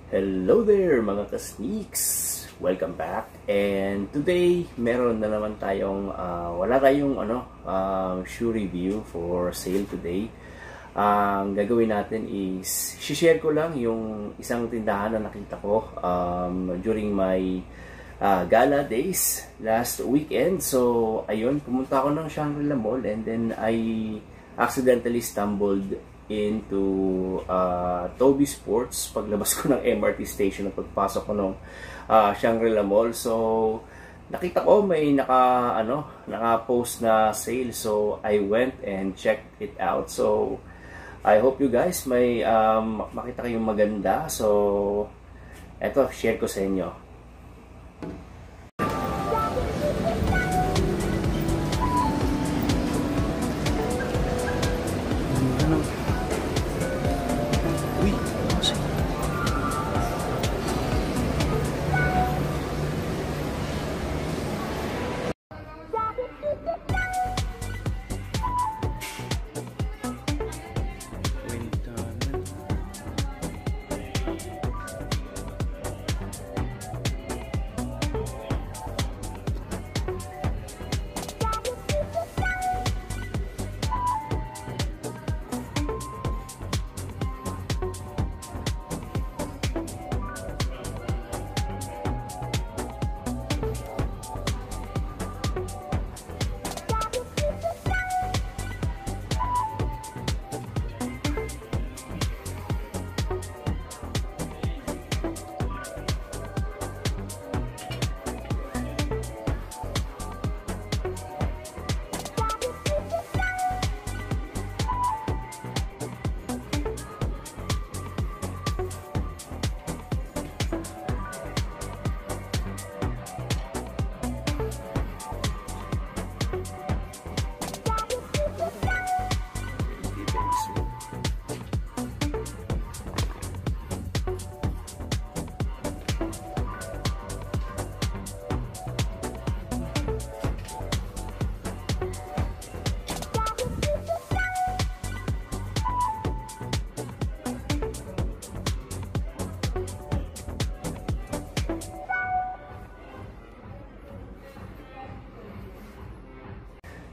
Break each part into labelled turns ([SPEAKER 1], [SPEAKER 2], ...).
[SPEAKER 1] Hello there mga ka-sneaks! Welcome back. And today, meron na naman tayong wala tayong shoe review for sale today. Ang gagawin natin is share ko lang yung isang tindahan na nakita ko during my gala days last weekend. So ayun, pumunta ako ng Shangri-La Mall and then I accidentally stumbled into Toby Sports paglabas ko ng MRT station at pagpasok ko ng Shangri-La Mall. So nakita ko may naka-post na sale, so I went and checked it out. So I hope you guys may makita kayong maganda. So eto, share ko sa inyo.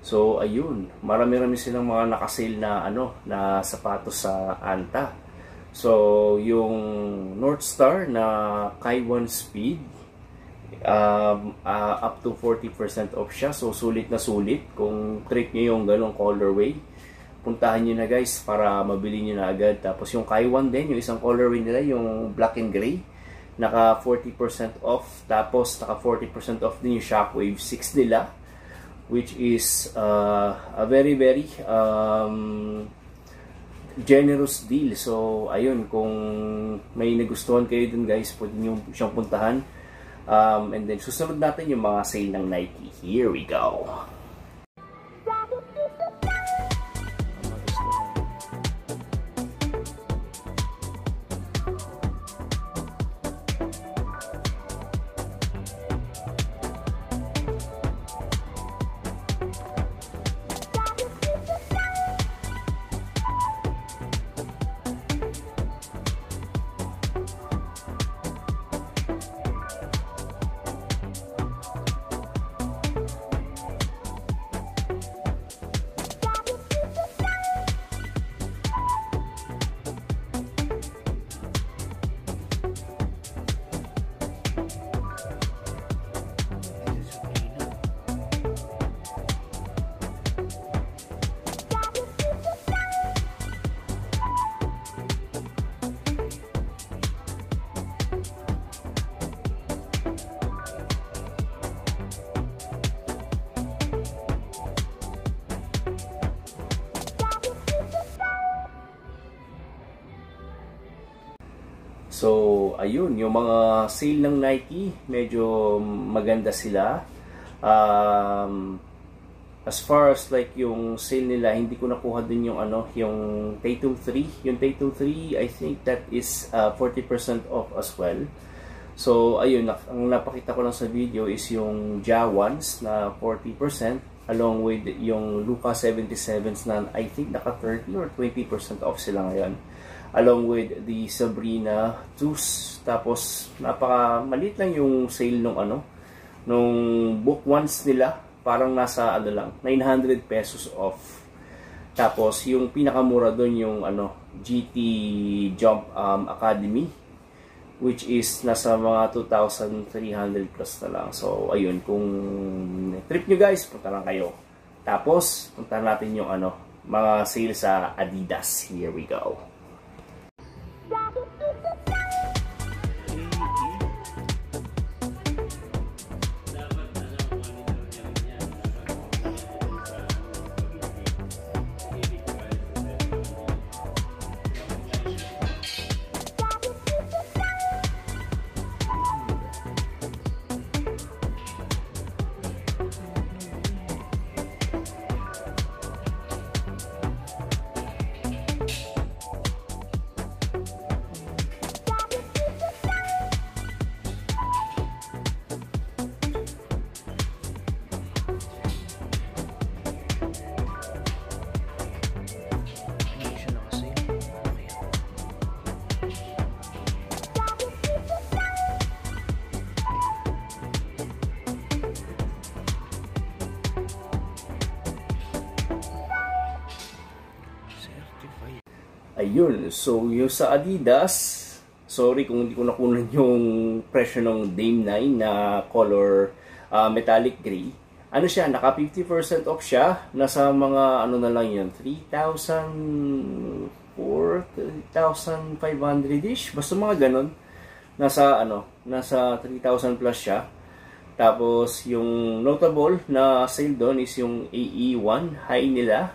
[SPEAKER 1] So ayun, marami-rami silang mga nakasale na na sapatos sa Anta. So yung North Star na Kai-1 Speed up to 40% off siya. So sulit na sulit kung trip niyo yung ganong colorway. Puntahan niyo na guys para mabili niyo na agad. Tapos yung Kai-1 din, yung isang colorway nila, yung black and gray, naka 40% off. Tapos naka 40% off din yung Shockwave 6 nila, which is a very generous deal. So ayun, kung may nagustuhan kayo dun guys, pwede nyo siyang puntahan. And then susunod natin yung mga sale ng Nike. Here we go. So, ayun, yung mga sale ng Nike, medyo maganda sila. As far as like yung sale nila, hindi ko nakuha din yung yung Tatum 3. Yung Tatum 3, I think that is 40% off as well. So, ayun, ang napakita ko lang sa video is yung Ja 1s na 40%, along with yung Luka 77s na I think naka 30 or 20% off sila ngayon. along with the Sabrina Tooth. Tapos napaka maliit lang yung sale nung nung book ones nila, parang nasa lang 900 pesos off. Tapos yung pinakamura doon yung GT Jump Academy, which is nasa mga 2,300 plus na lang. So ayun, kung trip nyo guys, punta lang kayo. Tapos punta natin yung mga sale sa Adidas. Here we go. Ayun, so yung sa Adidas, sorry kung hindi ko nakunan yung presyo ng Dame 9 na color metallic gray. Ano siya, naka 50% off siya, nasa mga na lang yun, 3,000 3,500-ish, basta mga ganon. Nasa nasa 3,000 plus siya. Tapos yung notable na sale doon is yung AE1 high nila,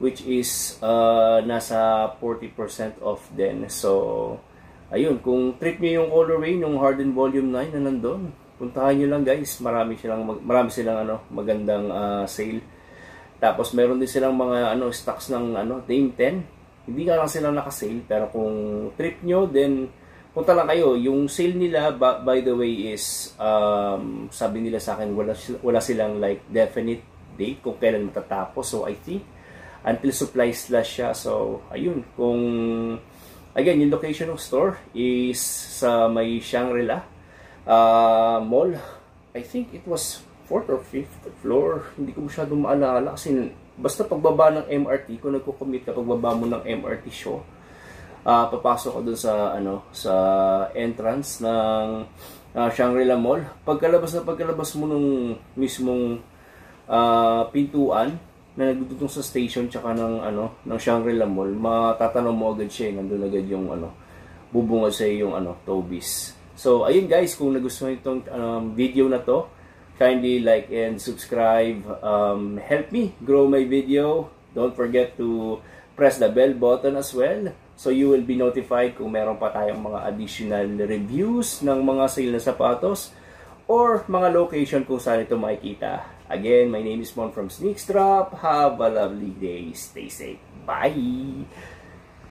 [SPEAKER 1] which is nasa 40% off din. So ayun, kung trip niyo yung colorway ng Harden Volume 9 na nandun, puntahan niyo lang guys. Marami silang magandang sale. Tapos meron din silang mga stocks ng Dame 10. Hindi nga lang sila naka-sale, pero kung trip nyo, then punta lang kayo. Yung sale nila, by the way, is sabi nila sa akin, wala silang like definite date kung kailan matatapos. So I think until supply slash siya. So ayun, kung again, yung location ng store is sa may Shangri-La Mall. I think it was 4th or 5th floor. Hindi ko masyadong maalala kasi basta pagbaba ng MRT, kung nagko-commute ka, pagbaba mo ng MRT show, papasok ka dun sa sa entrance ng Shangri-La Mall. Pagkalabas mo nung mismong pintuan na nagdudutong sa station tsaka ng Shangri-La Mall, matatanong mo agad siya, nandun agad yung bubungad sa yung Toby's. So ayun guys, kung nagustuhan itong video na to, kindly like and subscribe. Help me grow my video. Don't forget to press the bell button as well, so you will be notified kung meron pa tayong mga additional reviews ng mga sale na sapatos or mga location kung saan ito makikita. Again, my name is Mon from Sneaks Drop. Have a lovely day. Stay safe. Bye!